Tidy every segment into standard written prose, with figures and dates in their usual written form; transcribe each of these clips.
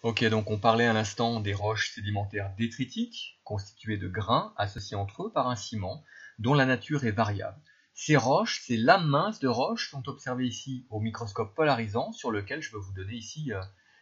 Ok, donc on parlait à l'instant des roches sédimentaires détritiques, constituées de grains associés entre eux par un ciment, dont la nature est variable. Ces roches, ces lames minces de roches, sont observées ici au microscope polarisant, sur lequel je vais vous donner ici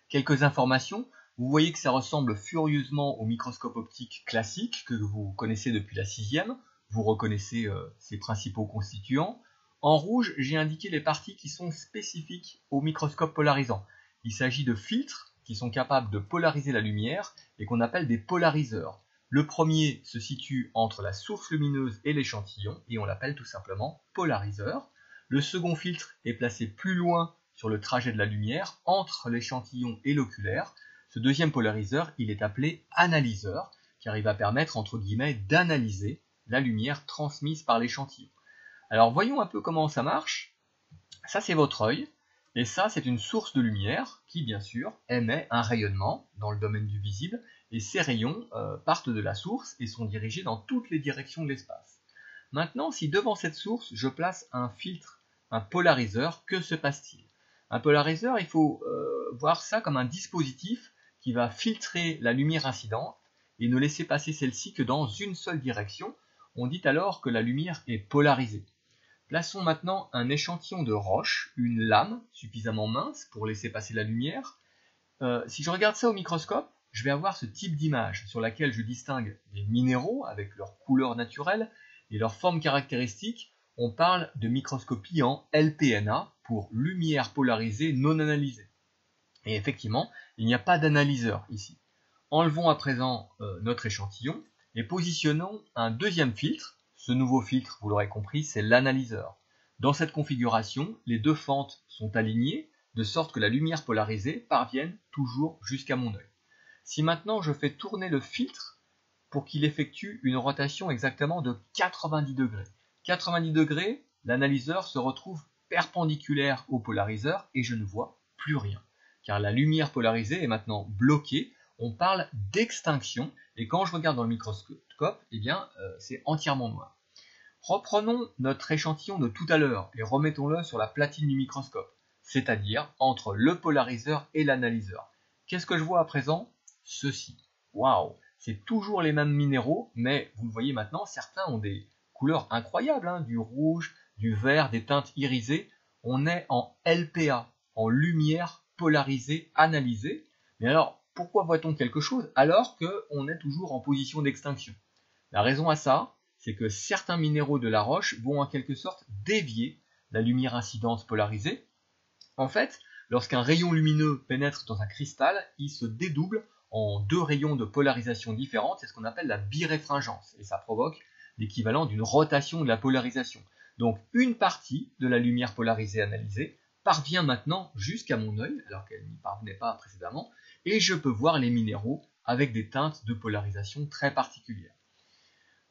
quelques informations. Vous voyez que ça ressemble furieusement au microscope optique classique que vous connaissez depuis la sixième. Vous reconnaissez ses principaux constituants. En rouge, j'ai indiqué les parties qui sont spécifiques au microscope polarisant. Il s'agit de filtres qui sont capables de polariser la lumière et qu'on appelle des polariseurs. Le premier se situe entre la source lumineuse et l'échantillon et on l'appelle tout simplement polariseur. Le second filtre est placé plus loin sur le trajet de la lumière entre l'échantillon et l'oculaire. Ce deuxième polariseur, il est appelé analyseur car il va permettre entre guillemets d'analyser la lumière transmise par l'échantillon. Alors voyons un peu comment ça marche. Ça c'est votre œil. Et ça, c'est une source de lumière qui, bien sûr, émet un rayonnement dans le domaine du visible, et ces rayons partent de la source et sont dirigés dans toutes les directions de l'espace. Maintenant, si devant cette source, je place un filtre, un polariseur, que se passe-t-il? Un polariseur, il faut voir ça comme un dispositif qui va filtrer la lumière incidente et ne laisser passer celle-ci que dans une seule direction. On dit alors que la lumière est polarisée. Plaçons maintenant un échantillon de roche, une lame suffisamment mince pour laisser passer la lumière. Si je regarde ça au microscope, je vais avoir ce type d'image sur laquelle je distingue des minéraux avec leur couleur naturelle et leurs formes caractéristiques. On parle de microscopie en LPNA pour lumière polarisée non analysée. Et effectivement, il n'y a pas d'analyseur ici. Enlevons à présent notre échantillon et positionnons un deuxième filtre. Ce nouveau filtre, vous l'aurez compris, c'est l'analyseur. Dans cette configuration, les deux fentes sont alignées de sorte que la lumière polarisée parvienne toujours jusqu'à mon œil. Si maintenant je fais tourner le filtre pour qu'il effectue une rotation exactement de 90 degrés. 90 degrés, l'analyseur se retrouve perpendiculaire au polariseur et je ne vois plus rien. Car la lumière polarisée est maintenant bloquée. On parle d'extinction et quand je regarde dans le microscope, eh bien, c'est entièrement noir. Reprenons notre échantillon de tout à l'heure et remettons-le sur la platine du microscope, c'est-à-dire entre le polariseur et l'analyseur. Qu'est-ce que je vois à présent? Ceci. Waouh! C'est toujours les mêmes minéraux, mais vous le voyez maintenant, certains ont des couleurs incroyables, hein, du rouge, du vert, des teintes irisées. On est en LPA, en lumière polarisée analysée. Mais alors, pourquoi voit-on quelque chose alors qu'on est toujours en position d'extinction? La raison à ça, c'est que certains minéraux de la roche vont en quelque sorte dévier la lumière incidente polarisée. En fait, lorsqu'un rayon lumineux pénètre dans un cristal, il se dédouble en deux rayons de polarisation différentes, c'est ce qu'on appelle la biréfringence, et ça provoque l'équivalent d'une rotation de la polarisation. Donc une partie de la lumière polarisée analysée parvient maintenant jusqu'à mon œil, alors qu'elle n'y parvenait pas précédemment, et je peux voir les minéraux avec des teintes de polarisation très particulières.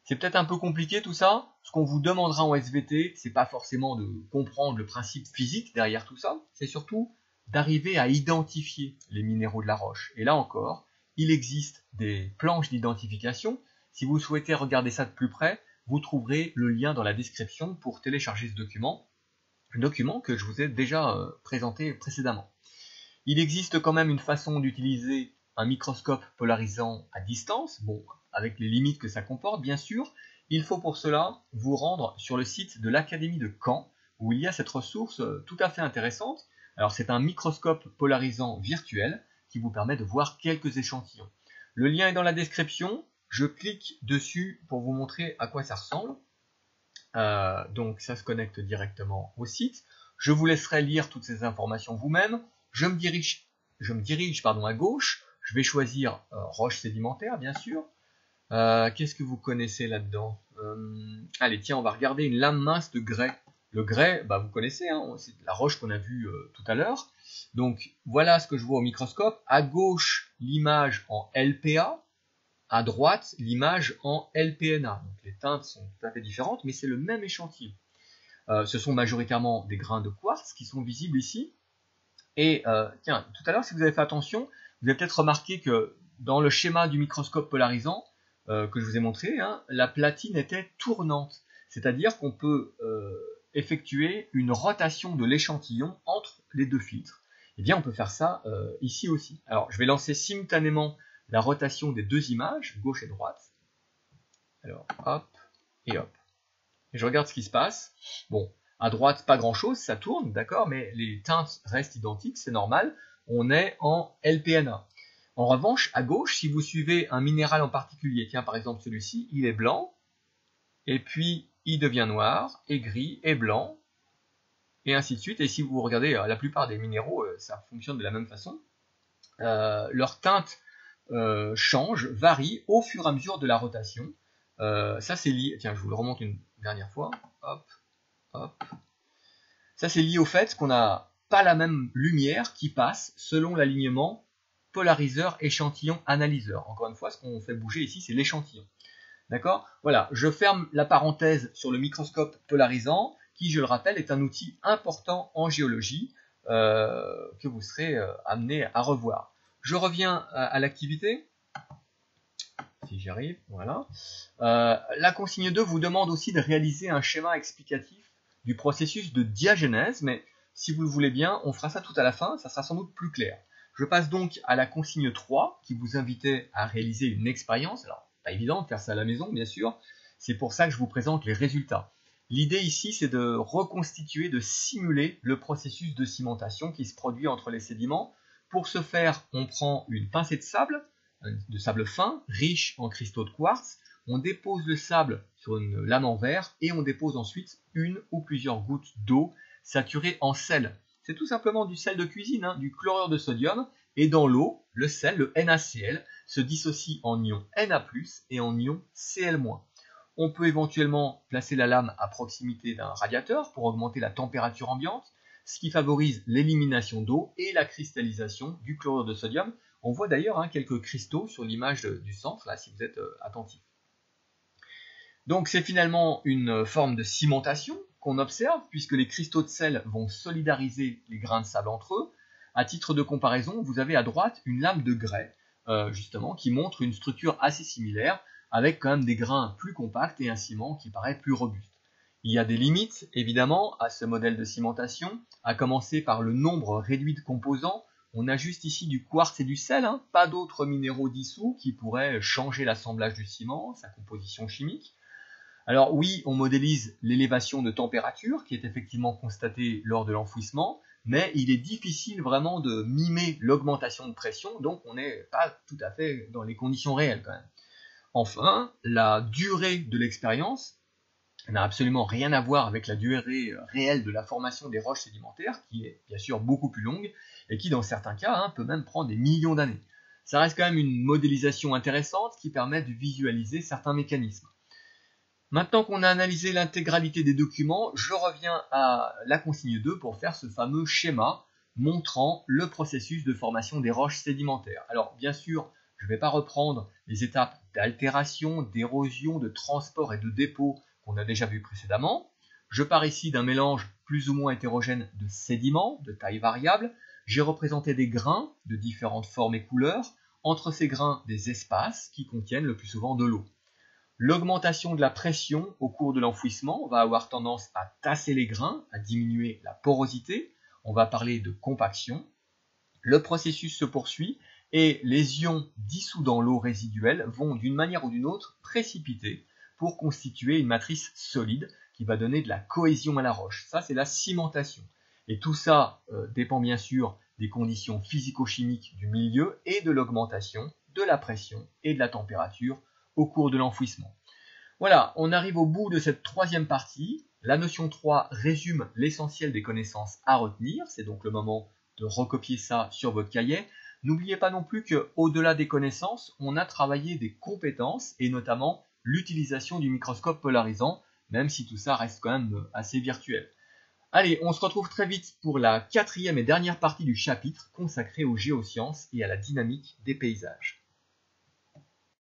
C'est peut-être un peu compliqué tout ça. Ce qu'on vous demandera en SVT, c'est pas forcément de comprendre le principe physique derrière tout ça, c'est surtout d'arriver à identifier les minéraux de la roche. Et là encore, il existe des planches d'identification. Si vous souhaitez regarder ça de plus près, vous trouverez le lien dans la description pour télécharger ce document, un document que je vous ai déjà présenté précédemment. Il existe quand même une façon d'utiliser un microscope polarisant à distance, bon, avec les limites que ça comporte bien sûr. Il faut pour cela vous rendre sur le site de l'Académie de Caen, où il y a cette ressource tout à fait intéressante. Alors c'est un microscope polarisant virtuel qui vous permet de voir quelques échantillons. Le lien est dans la description, je clique dessus pour vous montrer à quoi ça ressemble. Donc ça se connecte directement au site. Je vous laisserai lire toutes ces informations vous-même. Je me dirige à gauche. Je vais choisir roche sédimentaire, bien sûr. Qu'est-ce que vous connaissez là-dedans? Allez, tiens, on va regarder une lame mince de grès. Le grès, bah, vous connaissez, hein, c'est la roche qu'on a vue tout à l'heure. Donc voilà ce que je vois au microscope. À gauche, l'image en LPA. À droite, l'image en LPNA. Donc les teintes sont tout à fait différentes, mais c'est le même échantillon. Ce sont majoritairement des grains de quartz qui sont visibles ici. Et tiens, tout à l'heure, si vous avez fait attention, vous avez peut-être remarqué que dans le schéma du microscope polarisant que je vous ai montré, hein, la platine était tournante. C'est-à-dire qu'on peut effectuer une rotation de l'échantillon entre les deux filtres. eh bien on peut faire ça ici aussi. Alors je vais lancer simultanément la rotation des deux images, gauche et droite. Alors hop et hop. Et je regarde ce qui se passe. Bon, à droite, pas grand-chose, ça tourne, d'accord, mais les teintes restent identiques, c'est normal. On est en LPNA. En revanche, à gauche, si vous suivez un minéral en particulier, tiens, par exemple celui-ci, il est blanc, et puis il devient noir, et gris, et blanc, et ainsi de suite. Et si vous regardez la plupart des minéraux, ça fonctionne de la même façon. Leur teinte change, varie au fur et à mesure de la rotation. Ça c'est lié, tiens, je vous le remonte une dernière fois, hop, hop. Ça c'est lié au fait qu'on n'a pas la même lumière qui passe selon l'alignement polariseur, échantillon, analyseur. Encore une fois, ce qu'on fait bouger ici, c'est l'échantillon. D'accord? Voilà, je ferme la parenthèse sur le microscope polarisant, qui, je le rappelle, est un outil important en géologie que vous serez amené à revoir. Je reviens à l'activité. Si j'y arrive, voilà. La consigne 2 vous demande aussi de réaliser un schéma explicatif du processus de diagenèse, mais si vous le voulez bien, on fera ça tout à la fin, ça sera sans doute plus clair. Je passe donc à la consigne 3 qui vous invitait à réaliser une expérience. Alors, pas évident de faire ça à la maison, bien sûr. C'est pour ça que je vous présente les résultats. L'idée ici, c'est de reconstituer, de simuler le processus de cimentation qui se produit entre les sédiments. Pour ce faire, on prend une pincée de sable fin, riche en cristaux de quartz. On dépose le sable sur une lame en verre et on dépose ensuite une ou plusieurs gouttes d'eau saturée en sel. C'est tout simplement du sel de cuisine, du chlorure de sodium, et dans l'eau, le sel, le NaCl, se dissocie en ion Na+, et en ion Cl-. On peut éventuellement placer la lame à proximité d'un radiateur pour augmenter la température ambiante, ce qui favorise l'élimination d'eau et la cristallisation du chlorure de sodium. On voit d'ailleurs quelques cristaux sur l'image du centre, là, si vous êtes attentif. Donc c'est finalement une forme de cimentation qu'on observe, puisque les cristaux de sel vont solidariser les grains de sable entre eux. À titre de comparaison, vous avez à droite une lame de grès, justement, qui montre une structure assez similaire, avec quand même des grains plus compacts et un ciment qui paraît plus robuste. Il y a des limites, évidemment, à ce modèle de cimentation, à commencer par le nombre réduit de composants. On a juste ici du quartz et du sel, pas d'autres minéraux dissous qui pourraient changer l'assemblage du ciment, sa composition chimique. Alors oui, on modélise l'élévation de température qui est effectivement constatée lors de l'enfouissement, mais il est difficile vraiment de mimer l'augmentation de pression, donc on n'est pas tout à fait dans les conditions réelles quand même. Enfin, la durée de l'expérience n'a absolument rien à voir avec la durée réelle de la formation des roches sédimentaires, qui est bien sûr beaucoup plus longue, et qui dans certains cas peut même prendre des millions d'années. Ça reste quand même une modélisation intéressante qui permet de visualiser certains mécanismes. Maintenant qu'on a analysé l'intégralité des documents, je reviens à la consigne 2 pour faire ce fameux schéma montrant le processus de formation des roches sédimentaires. Alors bien sûr, je ne vais pas reprendre les étapes d'altération, d'érosion, de transport et de dépôt qu'on a déjà vu précédemment. Je pars ici d'un mélange plus ou moins hétérogène de sédiments de taille variable. J'ai représenté des grains de différentes formes et couleurs. Entre ces grains, des espaces qui contiennent le plus souvent de l'eau. L'augmentation de la pression au cours de l'enfouissement va avoir tendance à tasser les grains, à diminuer la porosité. On va parler de compaction. Le processus se poursuit et les ions dissous dans l'eau résiduelle vont d'une manière ou d'une autre précipiter pour constituer une matrice solide qui va donner de la cohésion à la roche. Ça, c'est la cimentation. Et tout ça dépend bien sûr des conditions physico-chimiques du milieu et de l'augmentation de la pression et de la température au cours de l'enfouissement. Voilà, on arrive au bout de cette troisième partie. La notion 3 résume l'essentiel des connaissances à retenir. C'est donc le moment de recopier ça sur votre cahier. N'oubliez pas non plus qu'au-delà des connaissances, on a travaillé des compétences et notamment l'utilisation du microscope polarisant, même si tout ça reste quand même assez virtuel. Allez, on se retrouve très vite pour la quatrième et dernière partie du chapitre consacré aux géosciences et à la dynamique des paysages.